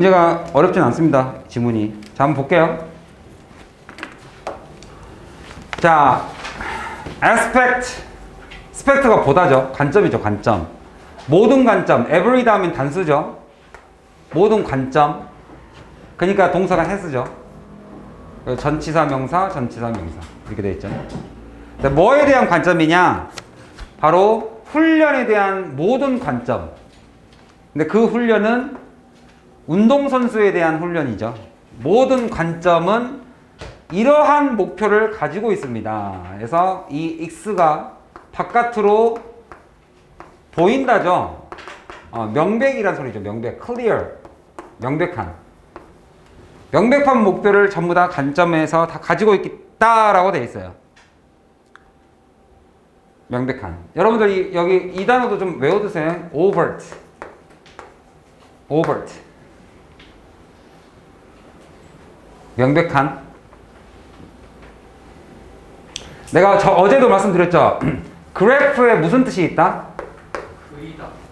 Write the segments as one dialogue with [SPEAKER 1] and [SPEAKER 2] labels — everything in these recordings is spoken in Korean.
[SPEAKER 1] 문제가 어렵진 않습니다. 지문이. 자, 한번 볼게요. 자, aspect. 스펙트가 보다죠. 관점이죠, 관점. 모든 관점. every 다음엔 단수죠. 모든 관점. 그러니까 동사가 has죠. 전치사 명사, 전치사 명사. 이렇게 되어 있죠. 뭐에 대한 관점이냐? 바로 훈련에 대한 모든 관점. 근데 그 훈련은 운동선수에 대한 훈련이죠. 모든 관점은 이러한 목표를 가지고 있습니다. 그래서 이 X가 바깥으로 보인다죠. 명백이란 소리죠. 명백, clear, 명백한. 명백한 목표를 전부 다 관점에서 다 가지고 있다라고 되어 있어요. 명백한. 여러분들 여기 이 단어도 좀 외워두세요. overt, overt. 명백한. 내가 어제도 말씀드렸죠. 그래프에 무슨 뜻이 있다?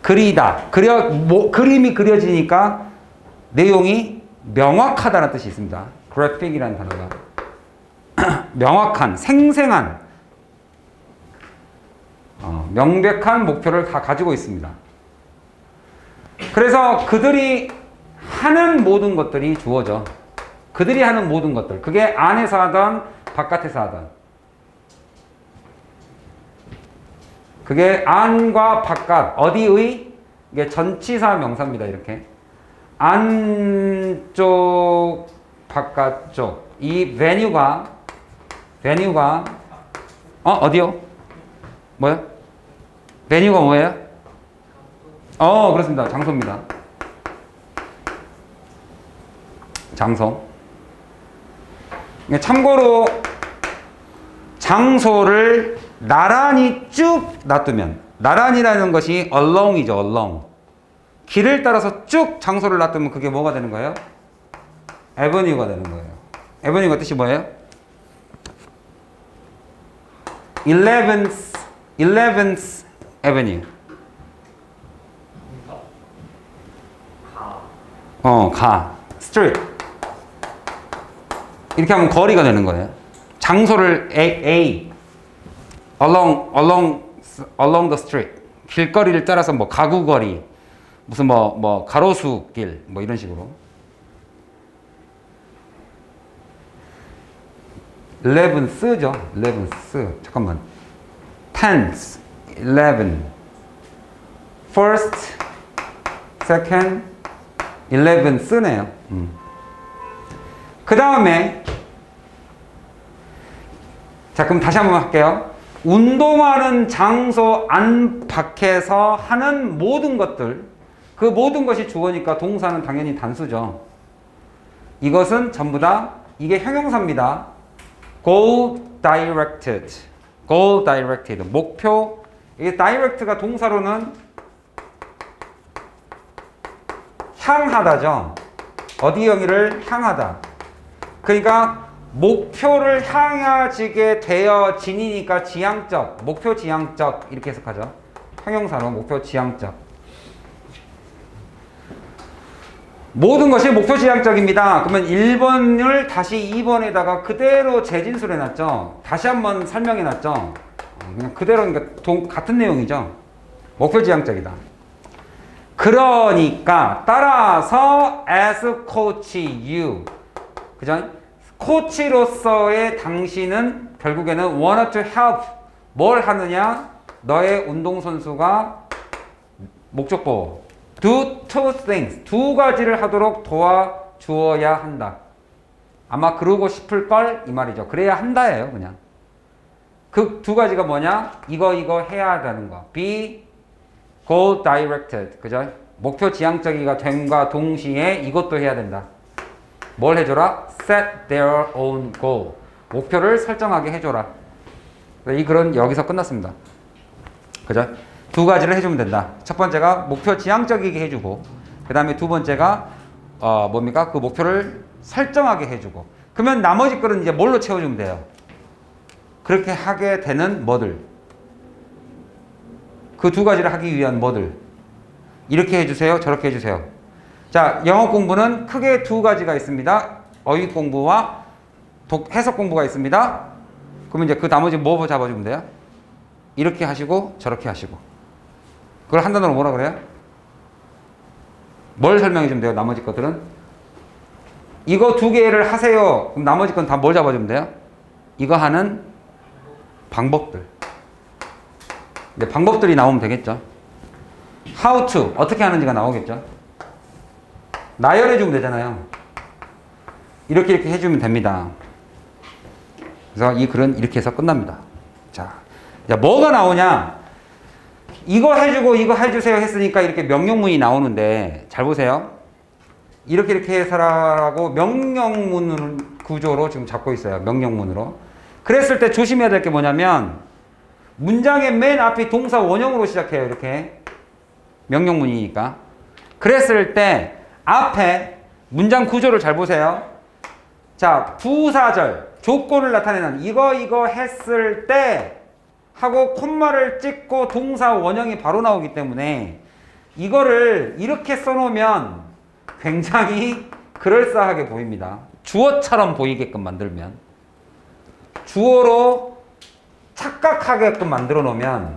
[SPEAKER 1] 그리다. 그림이 그려지니까 내용이 명확하다는 뜻이 있습니다. graphic이라는 단어가. 명확한, 생생한, 명백한 목표를 다 가지고 있습니다. 그래서 그들이 하는 모든 것들이 주어져. 그들이 하는 모든 것들. 그게 안에서 하던 바깥에서 하던. 그게 안과 바깥. 어디의? 이게 전치사 명사입니다. 이렇게. 안쪽, 바깥쪽. 이 venue가 어디요? 뭐요? venue가 뭐예요? 그렇습니다. 장소입니다. 장소. 참고로 장소를 나란히 쭉 놔두면, 나란히라는 것이 along이죠. along. 길을 따라서 쭉 장소를 놔두면 그게 뭐가 되는 거예요? avenue가 되는 거예요. avenue가 뜻이 뭐예요? 11th avenue. street. 이렇게 하면 거리가 되는 거예요. 장소를 A along the street. 길거리를 따라서 뭐 가구거리, 무슨 뭐 가로수길, 뭐 이런 식으로. 11th죠. 11th. 잠깐만. 10th, 11. first, second, 11th네요. 그 다음에 자, 그럼 다시 한번 할게요. 운동하는 장소 안팎에서 하는 모든 것들, 그 모든 것이 주어니까 동사는 당연히 단수죠. 이것은 전부 다 이게 형용사입니다. goal directed, goal directed. 목표. 이게 direct가 동사로는 향하다죠. 어디형이를 향하다. 그러니까 목표를 향해지게 되어지니까 지향적, 목표 지향적 이렇게 해석하죠. 형용사로 목표 지향적. 모든 것이 목표 지향적입니다. 그러면 1번을 다시 2번에다가 그대로 재진술해놨죠. 다시 한번 설명해놨죠. 그냥 그대로, 그러니까 같은 내용이죠. 목표 지향적이다. 그러니까 따라서 as coach you, 그죠? 코치로서의 당신은 결국에는 want to help. 뭘 하느냐? 너의 운동선수가 목적보. do two things. 두 가지를 하도록 도와주어야 한다. 아마 그러고 싶을 걸 이 말이죠. 그래야 한다예요, 그냥. 그 두 가지가 뭐냐? 이거 해야 한다는 거. be goal directed. 그죠? 목표 지향적이가 됨과 동시에 이것도 해야 된다. 뭘 해줘라? set their own goal. 목표를 설정하게 해줘라. 이 글은 여기서 끝났습니다. 그죠? 두 가지를 해주면 된다. 첫 번째가 목표 지향적이게 해주고, 그 다음에 두 번째가 뭡니까? 그 목표를 설정하게 해주고. 그러면 나머지 글은 이제 뭘로 채워주면 돼요? 그렇게 하게 되는 뭐들? 그 두 가지를 하기 위한 뭐들? 이렇게 해주세요, 저렇게 해주세요. 자, 영어 공부는 크게 두 가지가 있습니다. 어휘 공부와 해석 공부가 있습니다. 그러면 이제 그 나머지 뭐 잡아주면 돼요? 이렇게 하시고 저렇게 하시고. 그걸 한 단어로 뭐라 그래요? 뭘 설명해 주면 돼요? 나머지 것들은? 이거 두 개를 하세요. 그럼 나머지 건 다 뭘 잡아주면 돼요? 이거 하는 방법들. 근데 방법들이 나오면 되겠죠. How to, 어떻게 하는지가 나오겠죠. 나열해 주면 되잖아요. 이렇게 해주면 됩니다. 그래서 이 글은 이렇게 해서 끝납니다. 자, 뭐가 나오냐? 이거 해주고 이거 해주세요 했으니까 이렇게 명령문이 나오는데 잘 보세요. 이렇게 해서라고 명령문 구조로 지금 잡고 있어요. 명령문으로. 그랬을 때 조심해야 될 게 뭐냐면 문장의 맨 앞이 동사 원형으로 시작해요. 이렇게 명령문이니까. 그랬을 때 앞에 문장 구조를 잘 보세요. 자, 부사절 조건을 나타내는 이거 했을 때 하고 콤마를 찍고 동사 원형이 바로 나오기 때문에 이거를 이렇게 써놓으면 굉장히 그럴싸하게 보입니다. 주어처럼 보이게끔 만들면, 주어로 착각하게끔 만들어 놓으면,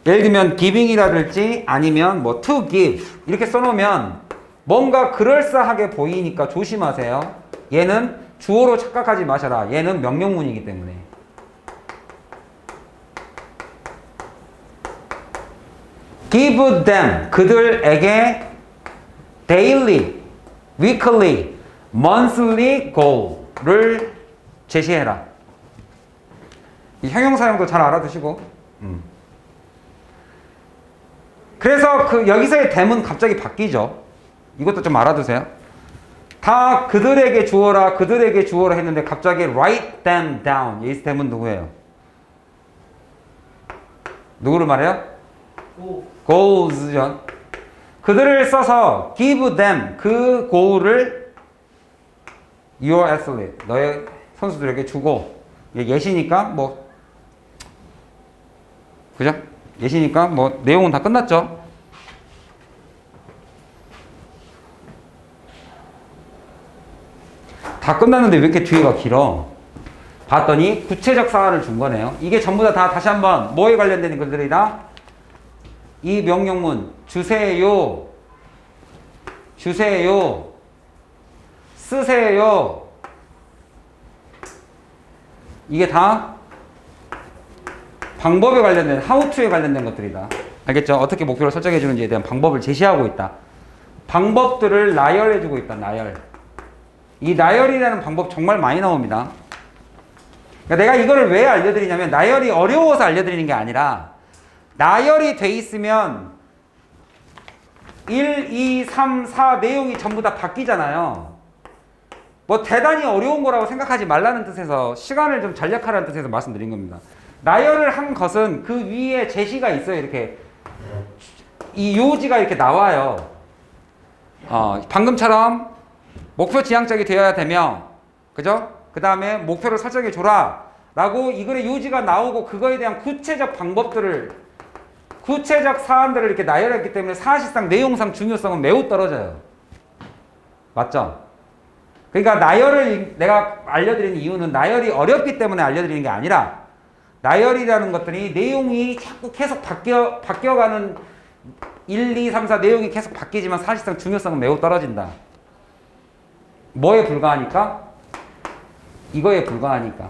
[SPEAKER 1] 예를 들면 giving이라든지 아니면 뭐 to give 이렇게 써놓으면 뭔가 그럴싸하게 보이니까 조심하세요. 얘는 주어로 착각하지 마셔라. 얘는 명령문이기 때문에. give them, 그들에게 daily, weekly, monthly goal를 제시해라. 이 형용사형도 잘 알아두시고. 그래서 여기서의 them은 갑자기 바뀌죠. 이것도 좀 알아두세요. 다 그들에게 주어라, 그들에게 주어라 했는데 갑자기 write them down. 이 them은 누구예요? 누구를 말해요? goals죠. 그들을 써서 give them, 그 goal을 your athlete, 너의 선수들에게 주고, 예시니까 뭐 그죠? 예시니까 뭐 내용은 다 끝났죠. 다 끝났는데 왜 이렇게 뒤에가 길어? 봤더니 구체적 사안을 준 거네요. 이게 전부 다 다시 한번 뭐에 관련된 글들이다? 이 명령문 주세요, 주세요, 쓰세요. 이게 다 방법에 관련된, how to에 관련된 것들이다. 알겠죠? 어떻게 목표를 설정해 주는지에 대한 방법을 제시하고 있다. 방법들을 나열해 주고 있다. 나열. 이 나열이라는 방법 정말 많이 나옵니다. 그러니까 내가 이거를 왜 알려드리냐면 나열이 어려워서 알려드리는 게 아니라 나열이 돼 있으면 1, 2, 3, 4 내용이 전부 다 바뀌잖아요. 뭐 대단히 어려운 거라고 생각하지 말라는 뜻에서 시간을 좀 절약하라는 뜻에서 말씀드린 겁니다. 나열을 한 것은 그 위에 제시가 있어요. 이렇게 이 요지가 이렇게 나와요. 방금처럼 목표 지향적이 되어야 되며, 그죠? 그 다음에 목표를 설정해 줘라 라고 이 글의 요지가 나오고 그거에 대한 구체적 방법들을, 구체적 사안들을 이렇게 나열했기 때문에 사실상 내용상 중요성은 매우 떨어져요. 맞죠? 그러니까 나열을 내가 알려드리는 이유는 나열이 어렵기 때문에 알려드리는 게 아니라 나열이라는 것들이 내용이 자꾸 계속 바뀌어가는 1, 2, 3, 4 내용이 계속 바뀌지만 사실상 중요성은 매우 떨어진다. 뭐에 불과하니까? 이거에 불과하니까.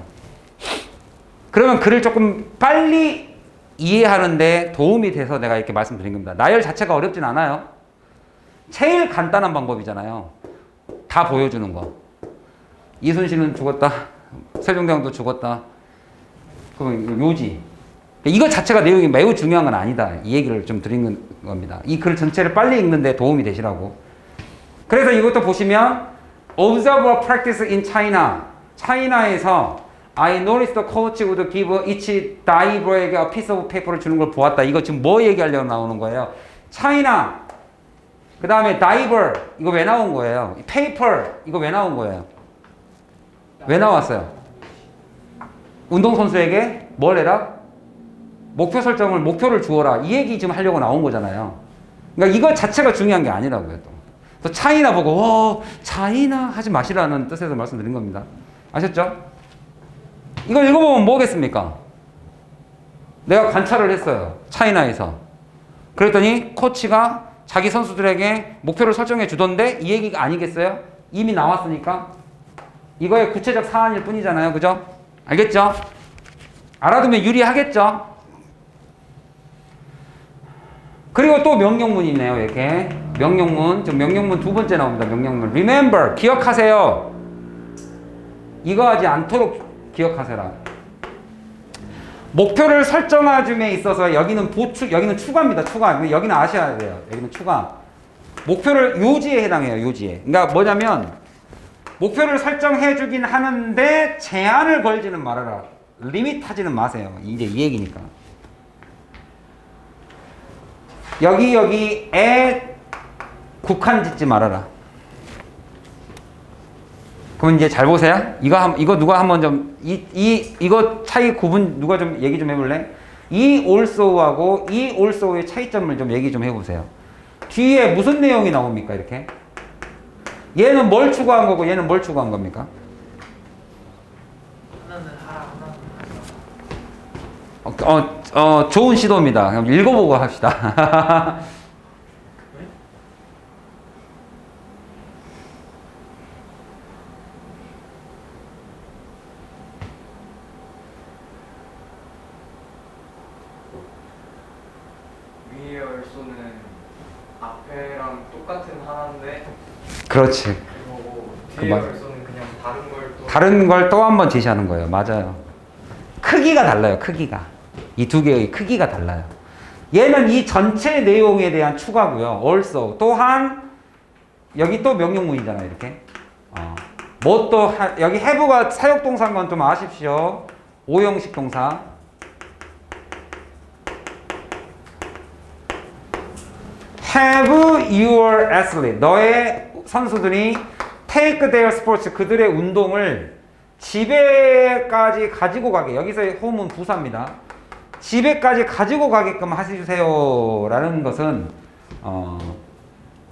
[SPEAKER 1] 그러면 글을 조금 빨리 이해하는데 도움이 돼서 내가 이렇게 말씀드린 겁니다. 나열 자체가 어렵진 않아요. 제일 간단한 방법이잖아요. 다 보여주는 거. 이순신은 죽었다. 세종대왕도 죽었다. 그 요지. 이거 자체가 내용이 매우 중요한 건 아니다. 이 얘기를 좀 드린 겁니다. 이 글 전체를 빨리 읽는데 도움이 되시라고. 그래서 이것도 보시면 Observe a practice in China. 차이나에서 I noticed the coach would give each diver에게 a piece of paper를 주는 걸 보았다. 이거 지금 뭐 얘기하려고 나오는 거예요? 차이나. 그 다음에 diver. 이거 왜 나온 거예요? paper. 이거 왜 나온 거예요? 왜 나왔어요? 운동선수에게 뭘 해라? 목표 설정을, 목표를 주어라. 이 얘기 지금 하려고 나온 거잖아요. 그러니까 이거 자체가 중요한 게 아니라고요. 또 차이나 보고 차이나 하지 마시라는 뜻에서 말씀드린 겁니다. 아셨죠? 이거 읽어보면 뭐겠습니까? 내가 관찰을 했어요. 차이나에서. 그랬더니 코치가 자기 선수들에게 목표를 설정해 주던데 이 얘기가 아니겠어요? 이미 나왔으니까. 이거의 구체적 사안일 뿐이잖아요. 그죠? 알겠죠? 알아두면 유리하겠죠? 그리고 또 명령문이 있네요. 이렇게. 명령문. 지금 명령문 두 번째 나옵니다. 명령문. Remember. 기억하세요. 이거 하지 않도록 기억하세요. 목표를 설정함에 있어서 여기는 여기는 추가입니다. 추가. 여기는 아셔야 돼요. 여기는 추가. 목표를 요지에 해당해요. 요지에. 그러니까 뭐냐면 목표를 설정해 주긴 하는데 제한을 걸지는 말아라. 리밋하지는 마세요. 이제 이 얘기니까. 여기에 국한 짓지 말아라. 그럼 이제 잘 보세요. 이거 누가 한번 좀, 이거 차이 구분 누가 좀 얘기 좀 해볼래? 이 also하고 이 also의 차이점을 좀 얘기 좀 해보세요. 뒤에 무슨 내용이 나옵니까? 이렇게. 얘는 뭘 추구한 거고 얘는 뭘 추구한 겁니까?
[SPEAKER 2] 하나는 하라, 하나는
[SPEAKER 1] 좋은 시도입니다. 그럼 읽어보고 합시다.
[SPEAKER 2] 위의 얼소는 앞에랑 똑같은 하나인데
[SPEAKER 1] 그렇지.
[SPEAKER 2] 그거고 뒤의 얼소는 그냥
[SPEAKER 1] 다른 걸 또 한 번 제시하는 거예요. 맞아요. 크기가 달라요. 크기가. 이 두 개의 크기가 달라요. 얘는 이 전체 내용에 대한 추가고요. also. 또한 여기 또 명령문이잖아요. 이렇게. 뭐 또 여기 have가 사역동사인 건 좀 아십시오. 5형식 동사. have your athlete. 너의 선수들이 take their sports. 그들의 운동을 집에까지 가지고 가게. 여기서의 home은 부사입니다. 집에까지 가지고 가게끔 해주세요. 라는 것은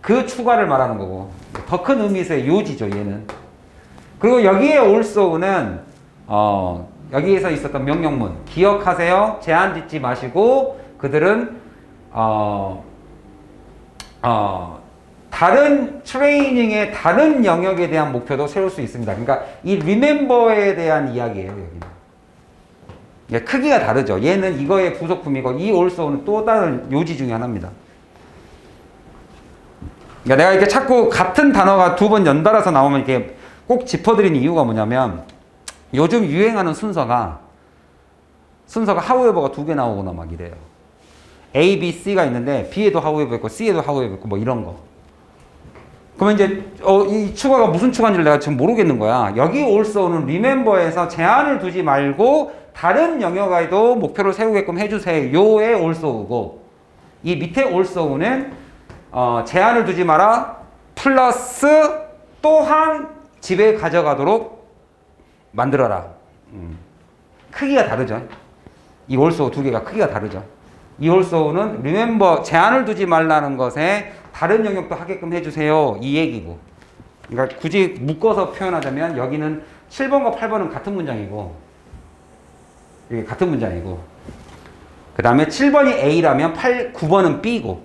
[SPEAKER 1] 그 추가를 말하는 거고 더 큰 의미에서의 요지죠. 얘는. 그리고 여기에 also는 여기에서 있었던 명령문 기억하세요. 제한 짓지 마시고 그들은 다른 트레이닝의 다른 영역에 대한 목표도 세울 수 있습니다. 그러니까 이 remember에 대한 이야기예요. 여기는. 크기가 다르죠. 얘는 이거의 부속품이고 이 also는 또 다른 요지 중에 하나입니다. 그러니까 내가 이렇게 자꾸 같은 단어가 두 번 연달아서 나오면 이렇게 꼭 짚어드리는 이유가 뭐냐면 요즘 유행하는 순서가 however가 두 개 나오거나 막 이래요. A, B, C가 있는데 B에도 however 있고 C에도 however 있고 뭐 이런 거. 그러면 이제 이 추가가 무슨 추가인지를 내가 지금 모르겠는 거야. 여기 also는 remember에서 제한을 두지 말고 다른 영역에도 목표를 세우게끔 해주세요. 요의 also고 이 밑에 also는 제한을 두지 마라 플러스 또한 집에 가져가도록 만들어라. 크기가 다르죠. 이 also 두 개가 크기가 다르죠. 이 also는 remember 제한을 두지 말라는 것에 다른 영역도 하게끔 해주세요. 이 얘기고. 그러니까 굳이 묶어서 표현하자면 여기는 7번과 8번은 같은 문장이고 이게 같은 문장이고 그 다음에 7번이 A라면 9번은 B고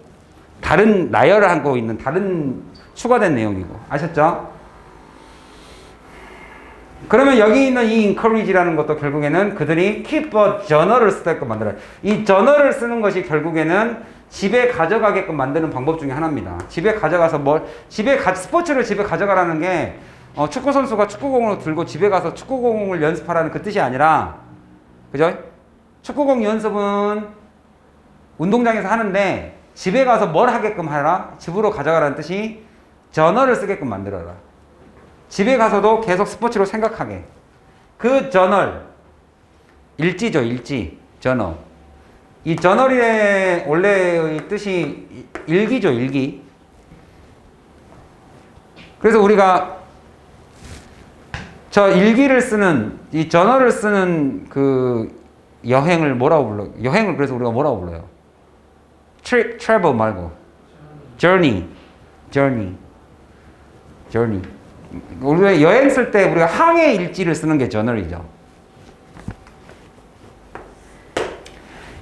[SPEAKER 1] 다른 나열을 하고 있는 다른 추가된 내용이고 아셨죠? 그러면 여기 있는 이 encourage라는 것도 결국에는 그들이 keep a journal을 쓰게끔 만들어요. 이 journal을 쓰는 것이 결국에는 집에 가져가게끔 만드는 방법 중에 하나입니다. 집에 가져가서 스포츠를 집에 가져가라는 게 축구 선수가 축구공을 들고 집에 가서 축구공을 연습하라는 그 뜻이 아니라 그죠? 축구공 연습은 운동장에서 하는데 집에 가서 뭘 하게끔 하라? 집으로 가져가라는 뜻이 저널을 쓰게끔 만들어라. 집에 가서도 계속 스포츠로 생각하게. 그 저널, 일지죠, 일지, 저널. 이 저널의 원래의 뜻이 일기죠, 일기. 그래서 우리가 저 일기를 쓰는, 이 저널을 쓰는 그 여행을 뭐라고 불러요? 여행을 그래서 우리가 뭐라고 불러요? travel 말고. journey. 우리가 여행 쓸 때 우리가 항해 일지를 쓰는 게 저널이죠.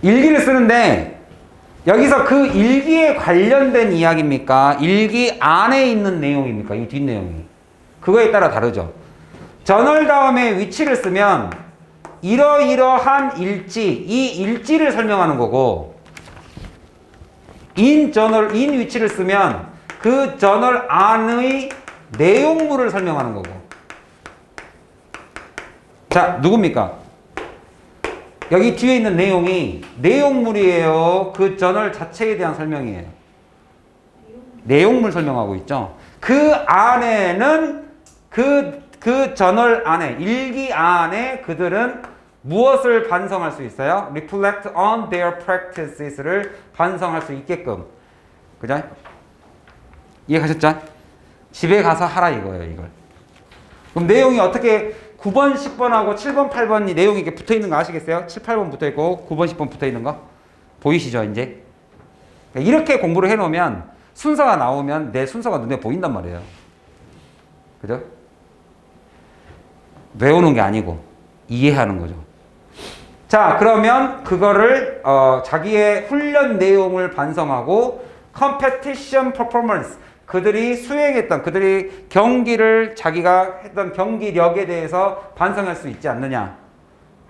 [SPEAKER 1] 일기를 쓰는데 여기서 그 일기에 관련된 이야기입니까? 일기 안에 있는 내용입니까? 이 뒷내용이. 그거에 따라 다르죠. 저널 다음에 위치를 쓰면 이러이러한 일지, 이 일지를 설명하는 거고 in 위치를 쓰면 그 저널 안의 내용물을 설명하는 거고. 자, 누굽니까? 여기 뒤에 있는 내용이 내용물이에요. 그 저널 자체에 대한 설명이에요. 내용물 설명하고 있죠. 그 안에는 그 저널 안에, 일기 안에 그들은 무엇을 반성할 수 있어요? Reflect on their practices를 반성할 수 있게끔. 그죠? 이해가셨죠? 집에 가서 하라 이거예요, 이걸. 그럼 내용이 어떻게 9번, 10번하고 7번, 8번이 내용이 이렇게 붙어 있는 거 아시겠어요? 7, 8번 붙어 있고 9번, 10번 붙어 있는 거. 보이시죠, 이제? 이렇게 공부를 해 놓으면 순서가 나오면 내 순서가 눈에 보인단 말이에요. 그죠? 외우는 게 아니고 이해하는 거죠. 자, 그러면 그거를 자기의 훈련 내용을 반성하고 competition performance, 그들이 수행했던, 그들이 경기를 자기가 했던 경기력에 대해서 반성할 수 있지 않느냐.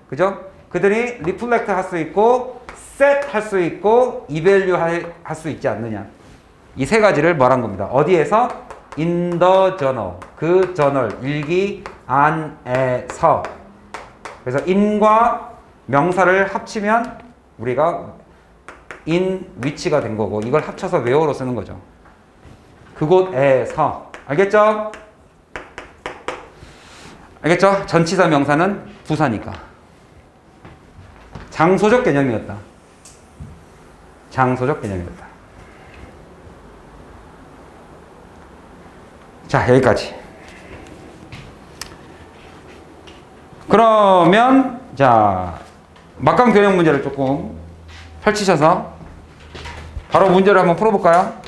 [SPEAKER 1] 그죠? 그들이 reflect 할 수 있고 set 할 수 있고 evaluate 할 수 있지 않느냐. 이 세 가지를 말한 겁니다. 어디에서? in the journal. 그 저널, 일기 안에서. 그래서 in과 명사를 합치면 우리가 in 위치가 된 거고, 이걸 합쳐서 where로 쓰는 거죠. 그곳에서. 알겠죠? 알겠죠? 전치사 명사는 부사니까. 장소적 개념이었다. 장소적 개념이었다. 자, 여기까지. 그러면 자, 막강 변형 문제를 조금 펼치셔서 바로 문제를 한번 풀어볼까요?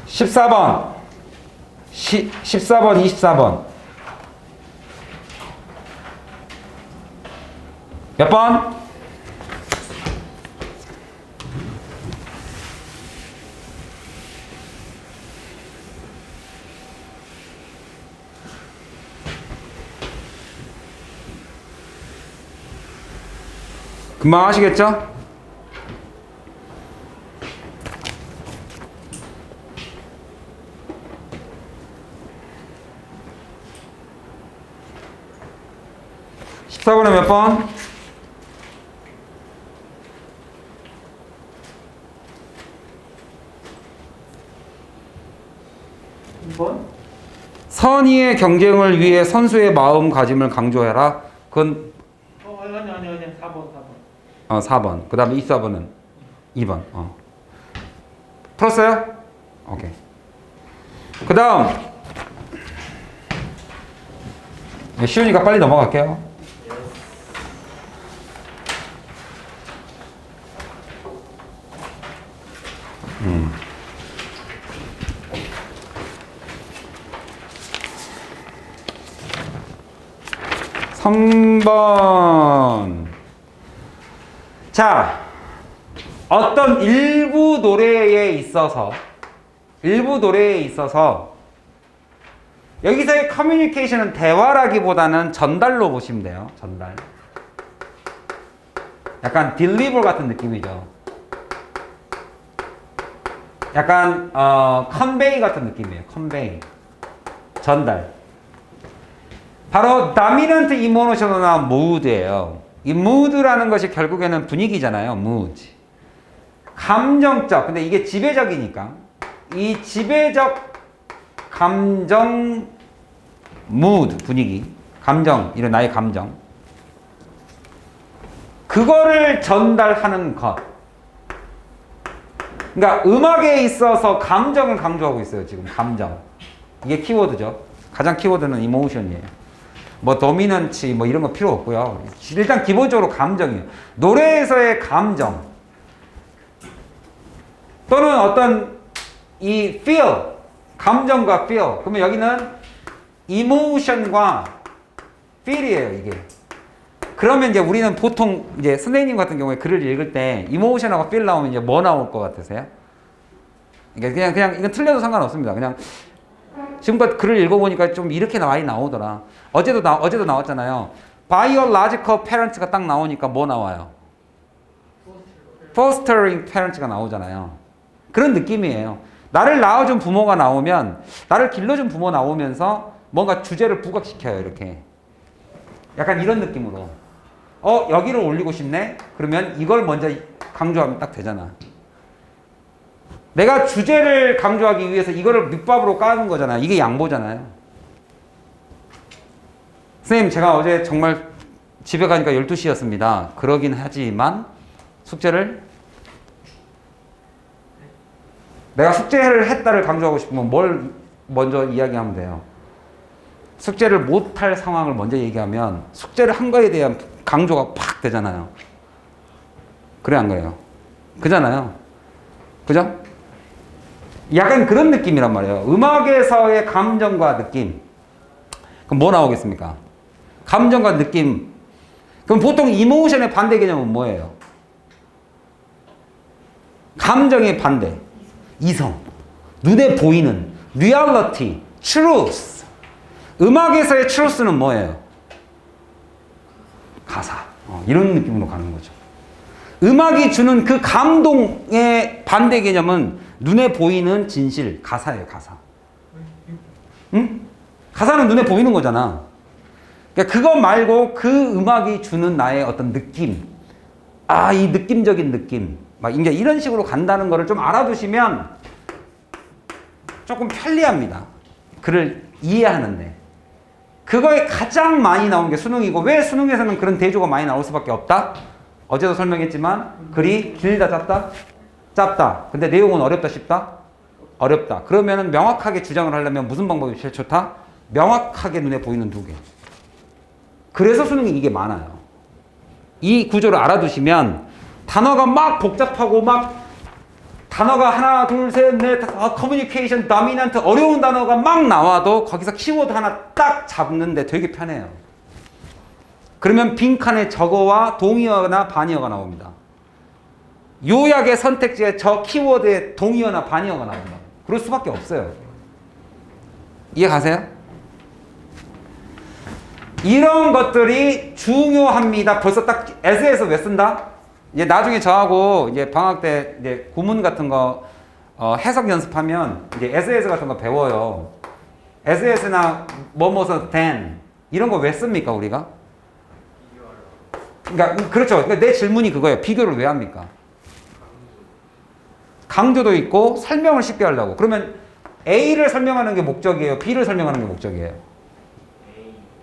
[SPEAKER 1] 14번, 14번, 24번. 몇 번? 금방 하시겠죠? (14번에) 몇 번? (2번) 선의의 경쟁을 위해 선수의 마음가짐을 강조해라. 그건
[SPEAKER 2] 아니 4번
[SPEAKER 1] 4번. 그 다음에 24번은 2번. 풀었어요? 오케이. 그 다음. 쉬우니까 빨리 넘어갈게요. 음. 3번. 자, 어떤 일부 노래에 있어서 여기서의 커뮤니케이션은 대화라기보다는 전달로 보시면 돼요. 전달. 약간 딜리버 같은 느낌이죠. 약간 컨베이 같은 느낌이에요. 컨베이. 전달. 바로 dominant emotion이나 mood예요. 이 mood라는 것이 결국에는 분위기잖아요. mood. 감정적. 근데 이게 지배적이니까 이 지배적 감정 mood, 분위기, 감정, 이런 나의 감정, 그거를 전달하는 것. 그러니까 음악에 있어서 감정을 강조하고 있어요. 지금 감정. 이게 키워드죠. 가장 키워드는 emotion이에요. 뭐 도미넌치 뭐 이런 거 필요 없고요. 일단 기본적으로 감정이에요. 노래에서의 감정 또는 어떤 이 feel 감정과 feel 그러면 여기는 emotion과 feel이에요 이게. 그러면 이제 우리는 보통 이제 선생님 같은 경우에 글을 읽을 때 emotion하고 feel 나오면 이제 뭐 나올 것 같으세요? 그냥 이건 틀려도 상관없습니다. 그냥 지금껏 글을 읽어보니까 좀 이렇게 많이 나오더라. 어제도 나왔잖아요. biological parents가 딱 나오니까 뭐 나와요? fostering parents가 나오잖아요. 그런 느낌이에요. 나를 낳아준 부모가 나오면 나를 길러준 부모 나오면서 뭔가 주제를 부각시켜요. 이렇게 약간 이런 느낌으로 여기를 올리고 싶네? 그러면 이걸 먼저 강조하면 딱 되잖아. 내가 주제를 강조하기 위해서 이거를 밑밥으로 까는 거잖아요. 이게 양보잖아요. 선생님 제가 어제 정말 집에 가니까 12시였습니다. 그러긴 하지만 숙제를 내가 숙제를 했다를 강조하고 싶으면 뭘 먼저 이야기하면 돼요? 숙제를 못할 상황을 먼저 얘기하면 숙제를 한 거에 대한 강조가 팍 되잖아요. 그래 안 그래요? 그잖아요. 그죠? 약간 그런 느낌이란 말이에요. 음악에서의 감정과 느낌. 그럼 뭐 나오겠습니까? 감정과 느낌. 그럼 보통 이모션의 반대 개념은 뭐예요? 감정의 반대. 이성. 눈에 보이는. reality. truth. 음악에서의 truth는 뭐예요? 가사. 이런 느낌으로 가는 거죠. 음악이 주는 그 감동의 반대 개념은 눈에 보이는 진실, 가사예요, 가사. 응? 가사는 눈에 보이는 거잖아. 그러니까 그거 말고 그 음악이 주는 나의 어떤 느낌. 이 느낌적인 느낌. 막 이제 이런 식으로 간다는 거를 좀 알아두시면 조금 편리합니다. 글을 이해하는데. 그거에 가장 많이 나오는 게 수능이고, 왜 수능에서는 그런 대조가 많이 나올 수밖에 없다? 어제도 설명했지만 글이 길다 짧다? 짧다. 근데 내용은 어렵다 쉽다? 어렵다. 그러면은 명확하게 주장을 하려면 무슨 방법이 제일 좋다? 명확하게 눈에 보이는 두 개. 그래서 수능이 이게 많아요. 이 구조를 알아두시면 단어가 막 복잡하고 막 단어가 하나 둘 셋 넷 커뮤니케이션 도미넌트 어려운 단어가 막 나와도 거기서 키워드 하나 딱 잡는데 되게 편해요. 그러면 빈칸에 적어와 동의어나 반의어가 나옵니다. 요약의 선택지에 저 키워드에 동의어나 반의어가 나온다. 그럴 수밖에 없어요. 이해 가세요? 이런 것들이 중요합니다. 벌써 딱 에세이에서 왜 쓴다? 이제 나중에 저하고 이제 방학 때 이제 구문 같은 거 해석 연습하면 이제 에세이에서 같은 거 배워요. 에세이에서나 뭐뭐서 then 이런 거 왜 씁니까 우리가? 그러니까 그렇죠. 그러니까 내 질문이 그거예요. 비교를 왜 합니까? 강조도 있고 설명을 쉽게 하려고. 그러면 A를 설명하는 게 목적이에요? B를 설명하는 게 목적이에요?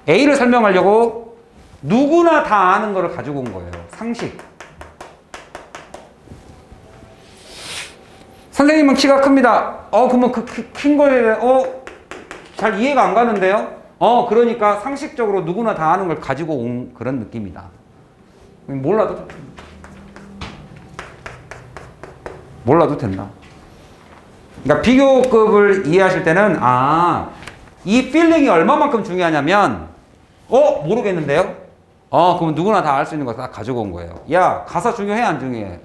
[SPEAKER 1] A를 설명하려고 누구나 다 아는 거를 가지고 온 거예요. 상식. 선생님은 키가 큽니다. 그러면 그 큰 거에 잘 이해가 안 가는데요? 그러니까 상식적으로 누구나 다 아는 걸 가지고 온 그런 느낌이다. 몰라도 된다. 그러니까 비교급을 이해하실 때는 이 필링이 얼마만큼 중요하냐면 모르겠는데요? 그럼 누구나 다 알 수 있는 거 다 가지고 온 거예요. 야, 가사 중요해 안 중요해?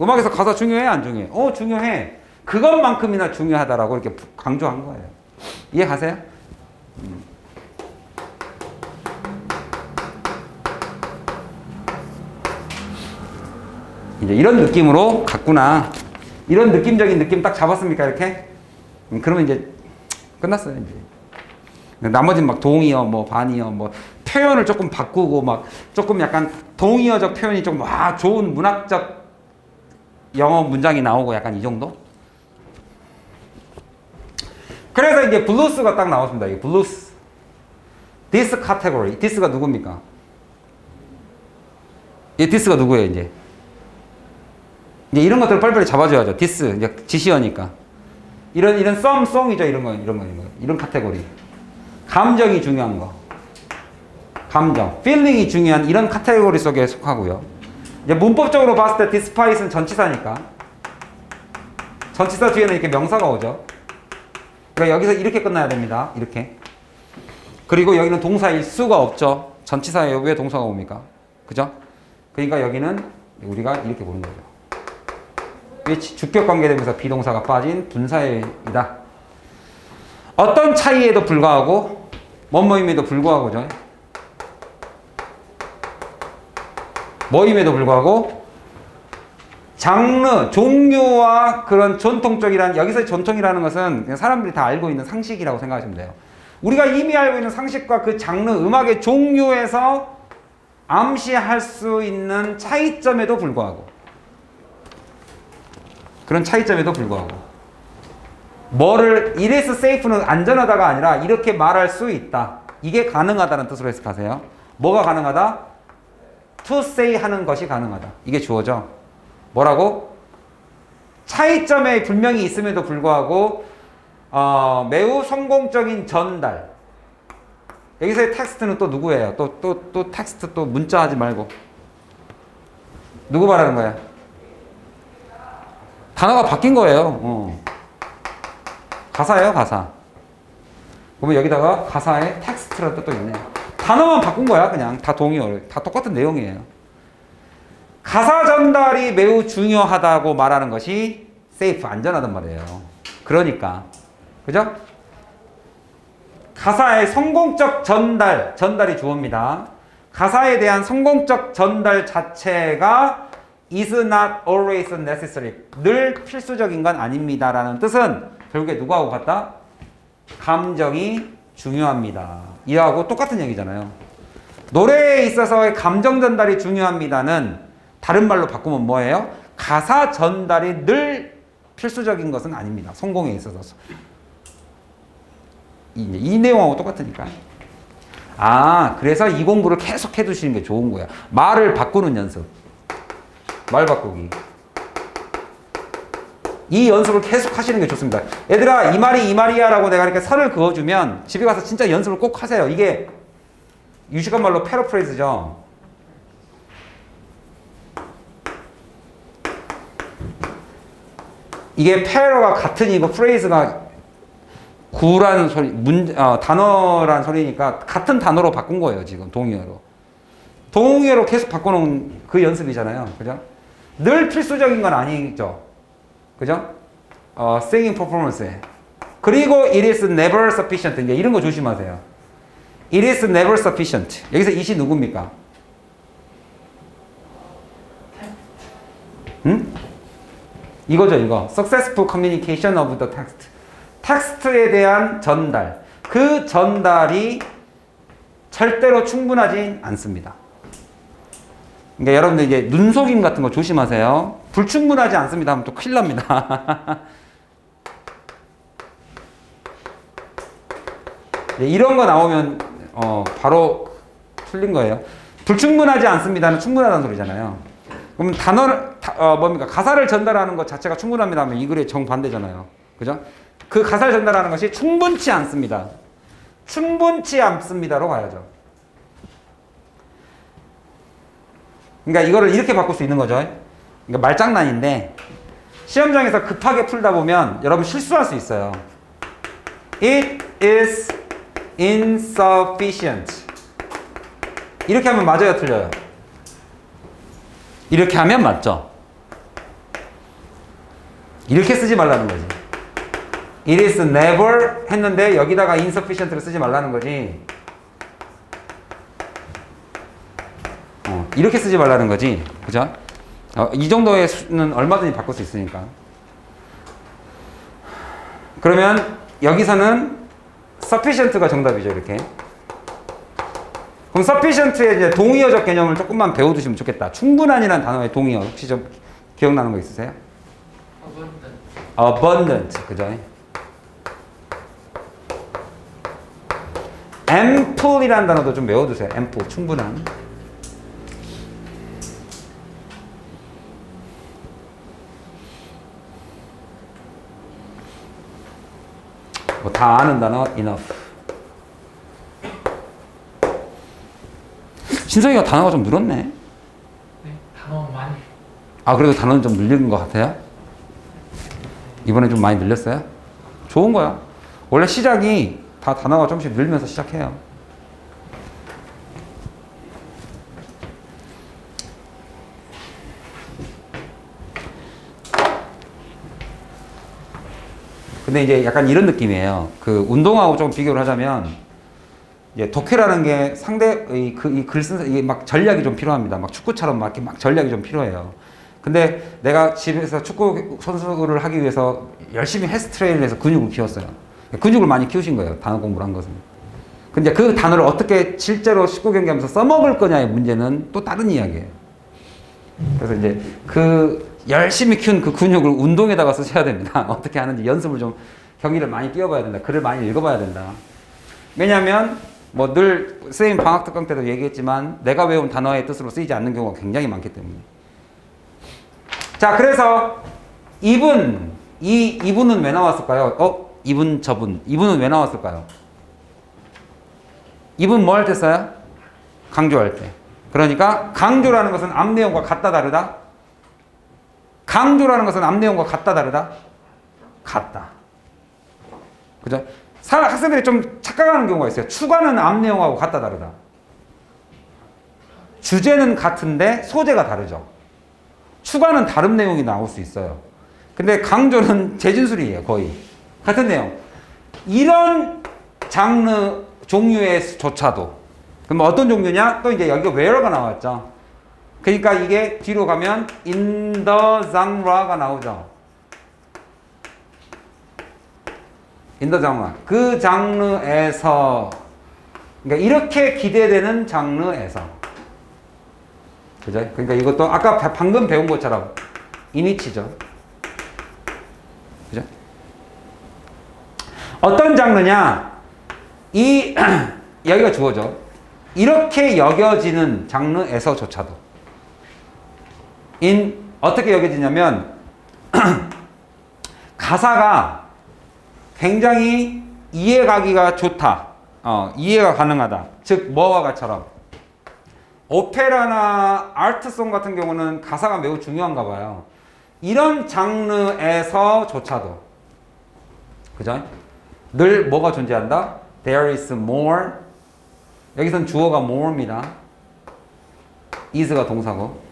[SPEAKER 1] 음악에서 가사 중요해 안 중요해? 중요해. 그것만큼이나 중요하다라고 이렇게 강조한 거예요. 이해 가세요? 이제 이런 느낌으로 갔구나. 이런 느낌적인 느낌 딱 잡았습니까? 이렇게? 그러면 이제 끝났어요. 이제. 나머지는 막 동의어, 뭐 반의어, 뭐 표현을 조금 바꾸고 막 조금 약간 동의어적 표현이 좀 좋은 문학적 영어 문장이 나오고 약간 이 정도? 그래서 이제 블루스가 딱 나왔습니다. 이 블루스. 디스 카테고리. 디스가 누굽니까? 이 디스가 누구예요, 이제? 이제 이런 것들을 빨리빨리 잡아줘야죠. 디스. 이제 지시어니까. 이런 썸송이죠. 이런 카테고리. 감정이 중요한 거. 감정, feeling이 중요한 이런 카테고리 속에 속하고요. 이제 문법적으로 봤을 때 despite는 전치사니까 전치사 뒤에는 이렇게 명사가 오죠. 그러니까 여기서 이렇게 끝나야 됩니다. 이렇게. 그리고 여기는 동사일 수가 없죠. 전치사에 왜 동사가 옵니까? 그죠? 그러니까 여기는 우리가 이렇게 보는 거죠. which 주격 관계대명사 비동사가 빠진 분사일이다. 어떤 차이에도 불구하고 뭐뭐임에도 불구하고죠. 뭐임에도 불구하고 장르, 종류와 그런 전통적이란 여기서 전통이라는 것은 그냥 사람들이 다 알고 있는 상식이라고 생각하시면 돼요. 우리가 이미 알고 있는 상식과 그 장르, 음악의 종류에서 암시할 수 있는 차이점에도 불구하고 그런 차이점에도 불구하고 뭐를 it is safe는 안전하다가 아니라 이렇게 말할 수 있다. 이게 가능하다는 뜻으로 해석하세요. 뭐가 가능하다? to say 하는 것이 가능하다. 이게 주어죠. 뭐라고? 차이점에 분명히 있음에도 불구하고 매우 성공적인 전달. 여기서의 텍스트는 또 누구예요? 또 텍스트 또 문자 하지 말고. 누구 말하는 거야? 단어가 바뀐 거예요. 가사예요, 가사. 보면 여기다가 가사에 텍스트라는 뜻도 있네. 단어만 바꾼 거야, 그냥. 다 동의어. 다 똑같은 내용이에요. 가사 전달이 매우 중요하다고 말하는 것이 safe, 안전하단 말이에요. 그러니까. 그죠? 가사의 성공적 전달이 주어입니다. 가사에 대한 성공적 전달 자체가 is not always necessary. 늘 필수적인 건 아닙니다. 라는 뜻은 결국에 누구하고 같다? 감정이 중요합니다. 이하고 똑같은 얘기잖아요. 노래에 있어서의 감정 전달이 중요합니다는 다른 말로 바꾸면 뭐예요? 가사 전달이 늘 필수적인 것은 아닙니다. 성공에 있어서. 이 내용하고 똑같으니까. 그래서 이 공부를 계속 해두시는 게 좋은 거야. 말을 바꾸는 연습. 말 바꾸기. 이 연습을 계속 하시는 게 좋습니다. 얘들아, 이 말이 이 말이야 라고 내가 이렇게 선을 그어주면 집에 가서 진짜 연습을 꼭 하세요. 이게 유식한 말로 패러프레이즈죠. 이게 패러가 같은 이고 프레이즈가 구라는 소리, 단어란 소리니까 같은 단어로 바꾼 거예요, 지금 동의어로. 동의어로 계속 바꿔놓은 그 연습이잖아요. 그죠? 늘 필수적인 건 아니죠. 그죠? singing performance에. 그리고 it is never sufficient. 이제 이런 거 조심하세요. it is never sufficient. 여기서 it이 누굽니까? 응? 이거죠, 이거. successful communication of the text. 텍스트에 대한 전달. 그 전달이 절대로 충분하지 않습니다. 그러니까 여러분들 이제 눈속임 같은 거 조심하세요. 불충분하지 않습니다 하면 또 큰일 납니다. 이런 거 나오면 바로 틀린 거예요. 불충분하지 않습니다는 충분하다는 소리잖아요. 그럼 단어를 뭡니까? 가사를 전달하는 것 자체가 충분합니다 하면 이 글의 정반대잖아요. 그죠? 그 가사를 전달하는 것이 충분치 않습니다. 충분치 않습니다로 가야죠. 그러니까 이거를 이렇게 바꿀 수 있는 거죠. 그러니까 말장난인데 시험장에서 급하게 풀다 보면 여러분 실수할 수 있어요. It is insufficient. 이렇게 하면 맞아요, 틀려요? 이렇게 하면 맞죠. 이렇게 쓰지 말라는 거지. It is never 했는데 여기다가 insufficient를 쓰지 말라는 거지. 이렇게 쓰지 말라는 거지. 그죠? 이 정도의 수는 얼마든지 바꿀 수 있으니까. 그러면 여기서는 sufficient가 정답이죠, 이렇게. 그럼 sufficient의 이제 동의어적 개념을 조금만 배워두시면 좋겠다. 충분한이라는 단어의 동의어 혹시 좀 기억나는 거 있으세요? abundant. 그죠? ample이라는 단어도 좀 외워두세요. ample, 충분한. 뭐 다 아는 단어 enough. 진석이가 단어가 좀 늘었네.
[SPEAKER 2] 네, 단어 많이.
[SPEAKER 1] 아, 그래도 단어는 좀 늘린 것 같아요? 이번에 좀 많이 늘렸어요? 좋은 거야. 원래 시작이 다 단어가 조금씩 늘면서 시작해요. 근데 이제 약간 이런 느낌이에요. 그 운동하고 좀 비교를 하자면, 이제 독해라는 게 상대, 글 쓴, 이게 막 전략이 좀 필요합니다. 막 축구처럼 막 이렇게 막 전략이 좀 필요해요. 근데 내가 집에서 축구 선수를 하기 위해서 열심히 헬스 트레이닝을 해서 근육을 키웠어요. 근육을 많이 키우신 거예요. 단어 공부를 한 것은. 근데 그 단어를 어떻게 실제로 19경기 하면서 써먹을 거냐의 문제는 또 다른 이야기예요. 그래서 이제 그 열심히 키운 그 근육을 운동에다가 쓰셔야 됩니다. 어떻게 하는지 연습을 좀 경기를 많이 뛰어봐야 된다. 글을 많이 읽어봐야 된다. 왜냐하면 뭐 늘 선생님 방학 특강 때도 얘기했지만 내가 외운 단어의 뜻으로 쓰이지 않는 경우가 굉장히 많기 때문에. 자, 그래서 이분, 이분은 왜 나왔을까요? 이분, 저분. 이분은 왜 나왔을까요? 이분 뭐 할 때 써요? 강조할 때. 그러니까 강조라는 것은 앞 내용과 같다 다르다? 강조라는 것은 앞 내용과 같다 다르다? 같다. 그죠? 학생들이 좀 착각하는 경우가 있어요. 추가는 앞 내용하고 같다 다르다. 주제는 같은데 소재가 다르죠. 추가는 다른 내용이 나올 수 있어요. 근데 강조는 재진술이에요. 거의 같은 내용. 이런 장르 종류에조차도. 그럼 어떤 종류냐? 또 이제 여기가 where가 나왔죠. 그러니까 이게 뒤로 가면 in the genre가 나오죠. in the genre. 그 장르에서. 그러니까 이렇게 기대되는 장르에서. 그죠? 그러니까 이것도 아까 방금 배운 것처럼 이니치죠. 그죠? 어떤 장르냐? 여기가 주어져. 이렇게 여겨지는 장르에서조차도. 어떻게 여겨지냐면, 가사가 굉장히 이해가기가 좋다. 이해가 가능하다. 즉, 뭐와 같처럼. 오페라나 아트송 같은 경우는 가사가 매우 중요한가 봐요. 이런 장르에서조차도. 그죠? 늘 뭐가 존재한다? There is more. 여기선 주어가 more입니다. is가 동사고.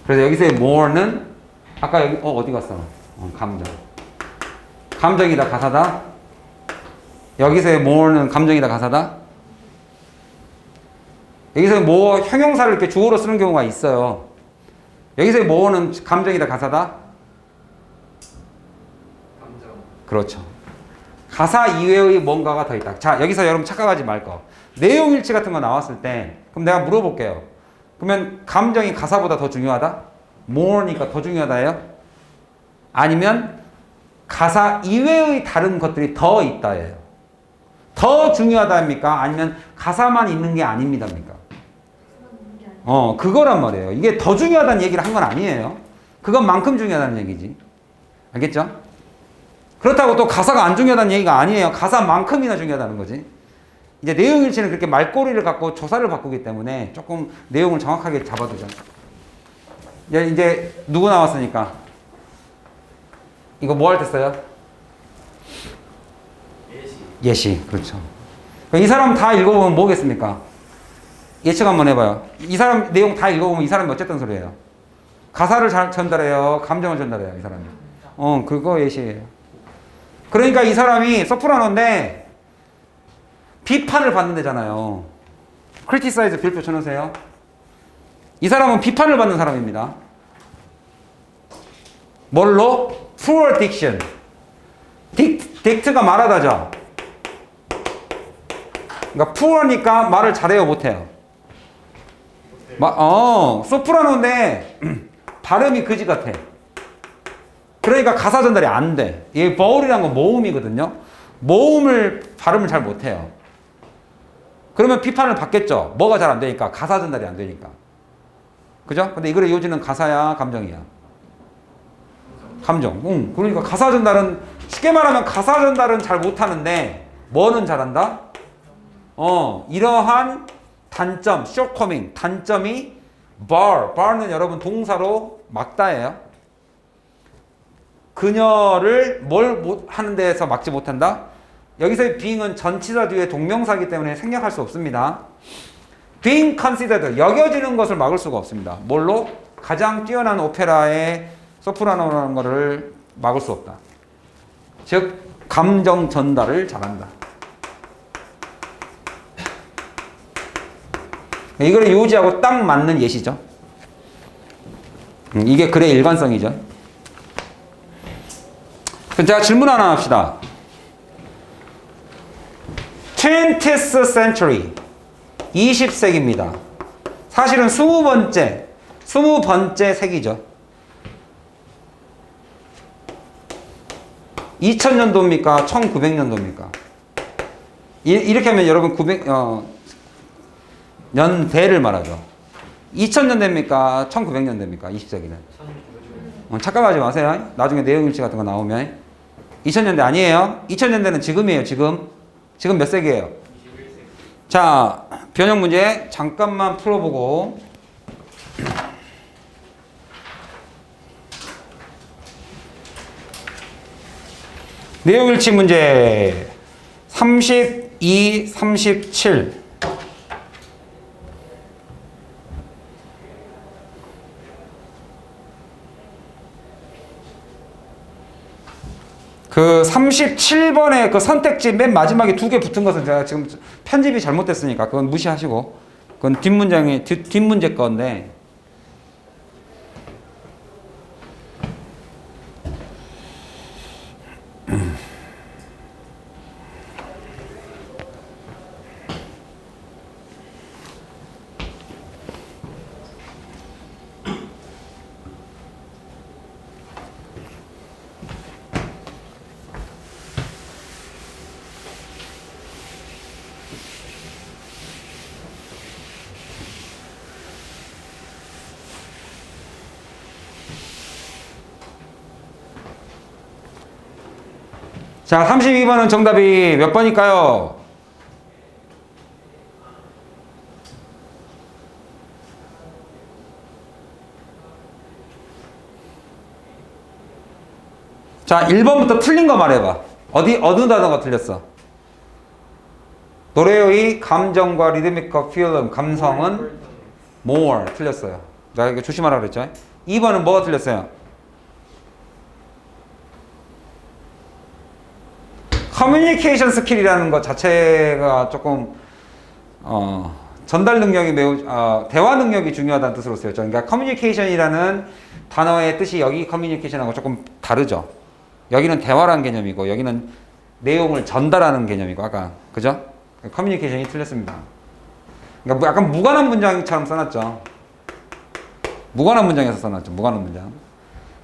[SPEAKER 1] 그래서 여기서의 more는 아까 여기 어디 갔어? 감정. 감정이다 가사다. 여기서의 more는 감정이다 가사다. 여기서 뭐 형용사를 이렇게 주어로 쓰는 경우가 있어요. 여기서의 more는 감정이다 가사다.
[SPEAKER 2] 감정.
[SPEAKER 1] 그렇죠. 가사 이외의 뭔가가 더 있다. 자, 여기서 여러분 착각하지 말 거. 내용 일치 같은 거 나왔을 때, 그럼 내가 물어볼게요. 그러면 감정이 가사보다 더 중요하다? more니까 더 중요하다예요? 아니면 가사 이외의 다른 것들이 더 있다예요? 더 중요하다입니까? 아니면 가사만 있는 게 아닙니다입니까? 그거란 말이에요. 이게 더 중요하다는 얘기를 한 건 아니에요. 그것만큼 중요하다는 얘기지. 알겠죠? 그렇다고 또 가사가 안 중요하다는 얘기가 아니에요. 가사만큼이나 중요하다는 거지. 이제 내용 일치는 그렇게 말꼬리를 갖고 조사를 바꾸기 때문에 조금 내용을 정확하게 잡아두죠. 이제 누구 나왔으니까? 이거 뭐 할 때 써요? 예시. 그렇죠. 이 사람 다 읽어보면 뭐겠습니까? 예측 한번 해봐요. 이 사람 내용 다 읽어보면 이 사람이 어쨌든 소리예요? 가사를 잘 전달해요? 감정을 전달해요? 이 사람이. 그거 예시예요. 그러니까 이 사람이 소프라노인데 비판을 받는 데잖아요. criticize 별표 쳐놓으세요. 이 사람은 비판을 받는 사람입니다. 뭘로? poor diction. dict가 말하다죠. 그러니까 poor니까 말을 잘해요, 못해요? 소프라노인데 발음이 그지 같아. 그러니까 가사 전달이 안 돼. 이 vowel이라는 건 모음이거든요. 모음을 발음을 잘 못해요. 그러면 비판을 받겠죠. 뭐가 잘 안 되니까. 가사 전달이 안 되니까. 그죠? 근데 이거의 요지는 가사야, 감정이야? 감정. 그러니까 가사 전달은, 쉽게 말하면 가사 전달은 잘 못하는데 뭐는 잘한다? 이러한 단점, shortcoming, 단점이 bar는 여러분 동사로 막다예요. 그녀를 뭘 하는 데에서 막지 못한다? 여기서의 being은 전치사 뒤에 동명사이기 때문에 생략할 수 없습니다. being considered, 여겨지는 것을 막을 수가 없습니다. 뭘로? 가장 뛰어난 오페라의 소프라노라는 것을 막을 수 없다. 즉 감정 전달을 잘한다. 이거를 요지하고 딱 맞는 예시죠. 이게 글의 일관성이죠. 그럼 제가 질문 하나 합시다. 20th century, 20세기입니다. 사실은 20번째 세기죠. 2000년도입니까? 1900년도입니까? 이렇게 하면 여러분 900년대를 말하죠. 2000년대입니까? 1900년대입니까? 20세기는. 착각하지 마세요. 나중에 내용일치 같은 거 나오면. 2000년대 아니에요. 2000년대는 지금이에요. 지금 몇 세기예요? 21세기. 자, 변형 문제 잠깐만 풀어보고. 내용일치 문제 32, 37. 그 37번에 그 선택지 맨 마지막에 2개 붙은 것은 제가 지금 편집이 잘못됐으니까 그건 무시하시고, 그건 뒷문제 건데, 자, 32번은 정답이 몇 번일까요? 자, 1번부터 틀린 거 말해봐. 어느 단어가 틀렸어? 노래의 감정과 리드미컬 필름, 감성은 more 틀렸어요. 내가 이거 조심하라 그랬죠? 2번은 뭐가 틀렸어요? 커뮤니케이션 스킬이라는 것 자체가 조금 전달 능력이 매우 대화 능력이 중요하다는 뜻으로 쓰였죠. 그러니까 커뮤니케이션이라는 단어의 뜻이 여기 커뮤니케이션하고 조금 다르죠. 여기는 대화라는 개념이고 여기는 내용을 전달하는 개념이고 아까 그죠? 커뮤니케이션이 틀렸습니다. 그러니까 약간 무관한 문장처럼 써놨죠. 무관한 문장에서 써놨죠. 무관한 문장.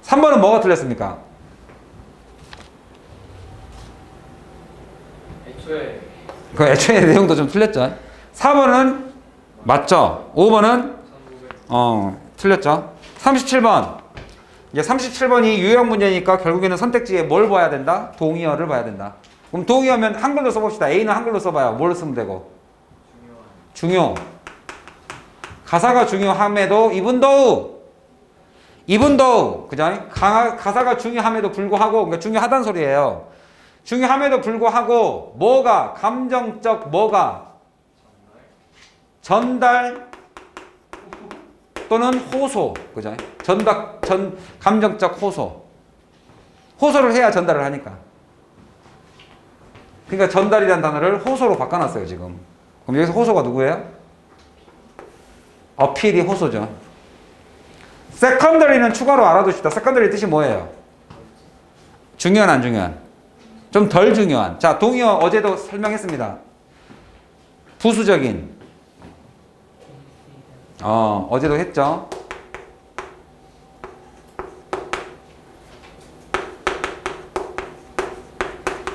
[SPEAKER 1] 3번은 뭐가 틀렸습니까? 애초에 내용도 좀 틀렸죠. 4번은 맞죠. 5번은 틀렸죠. 37번. 이제 37번이 유형 문제니까 결국에는 선택지에 뭘 봐야 된다? 동의어를 봐야 된다. 그럼 동의어면 한글로 써봅시다. A는 한글로 써봐요. 뭘 쓰면 되고? 중요. 가사가 중요함에도 even though 그죠? 가사가 중요함에도 불구하고, 그러니까 중요하다는 소리예요. 중요함에도 불구하고 뭐가 감정적 뭐가 전달 또는 호소, 그죠? 감정적 호소를 해야 전달을 하니까. 그러니까 전달이라는 단어를 호소로 바꿔놨어요 지금. 그럼 여기서 호소가 누구예요? 어필이 호소죠. secondary는 추가로 알아두시다. secondary 뜻이 뭐예요? 중요한 안 중요한? 좀 덜 중요한. 자, 동의어 어제도 설명했습니다. 부수적인. 어제도 했죠.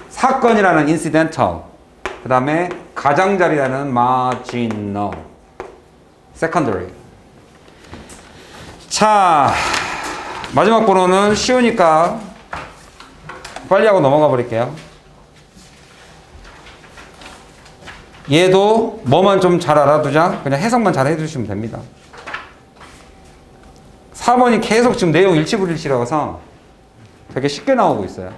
[SPEAKER 1] 사건이라는 incidental. 그 다음에 가장자리라는 marginal. secondary. 자, 마지막 번호는 쉬우니까 빨리 하고 넘어가 버릴게요. 얘도 뭐만 좀 잘 알아두자. 그냥 해석만 잘 해주시면 됩니다. 4번이 계속 지금 내용 일치불일치라서 되게 쉽게 나오고 있어요.